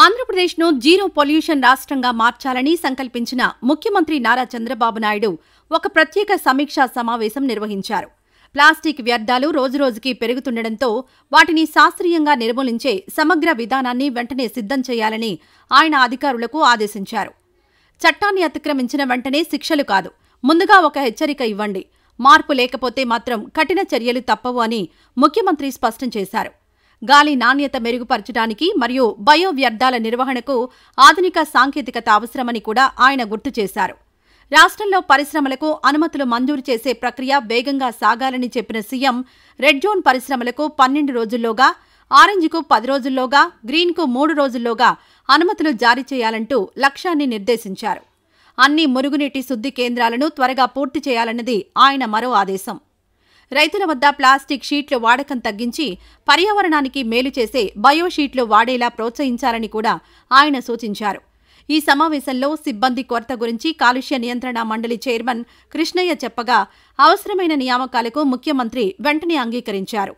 ఆంధ్రప్రదేశ్ను zero pollution రాష్ట్రంగా మార్చాలని సంకల్పించిన ముఖ్యమంత్రి నారా చంద్రబాబు నాయుడు ఒక ప్రత్యేక సమీక్షా సమావేశం నిర్వహించారు. ప్లాస్టిక్ వ్యర్థాలు రోజురోజుకీ పెరుగుతుండటంతో వాటిని శాస్త్రీయంగా నిర్మూలించే సమగ్ర విధానాన్ని వెంటనే సిద్ధం చేయాలని ఆయన అధికారులకు ఆదేశించారు. చట్టాన్ని అతిక్రమించిన వెంటనే శిక్షలు కాదు, ముందుగా ఒక హెచ్చరిక ఇవ్వండి. మార్పు లేకపోతే మాత్రం కఠిన చర్యలు తప్పవు అని ముఖ్యమంత్రి స్పష్టం చేశారు. గాలి నాణ్యత మెరుగుపరచడానికి మరియు బయో వ్యర్థాల నిర్వహణకు ఆధునిక సాంకేతికత అవసరమని కూడా ఆయన గుర్తు చేశారు. రాష్ట్రంలో పరిశ్రమలకు అనుమతులు మంజూరు చేసే ప్రక్రియ వేగంగా సాగాలని చెప్పిన సీఎం రెడ్ జోన్ పరిశ్రమలకు 12 రోజుల్లోగా, ఆరెంజ్కు 10 రోజుల్లోగా, గ్రీన్కు 3 రోజుల్లోగా అనుమతులు జారీ చేయాలంటూ లక్ష్యాన్ని నిర్దేశించారు. అన్ని మురుగునీటి శుద్ధి కేంద్రాలను త్వరగా పూర్తి చేయాలన్నది ఆయన మరో ఆదేశం. రైతుల వద్ద ప్లాస్టిక్ షీట్ల వాడకం తగ్గించి పర్యావరణానికి మేలు చేసే బయో షీట్లు వాడేలా ప్రోత్సహించాలని కూడా ఆయన సూచించారు. ఈ సమావేశంలో సిబ్బంది కొరత గురించి కాలుష్య నియంత్రణ మండలి చైర్మన్ కృష్ణయ్య చెప్పగా అవసరమైన నియామకాలకు ముఖ్యమంత్రి వెంటనే అంగీకరించారు.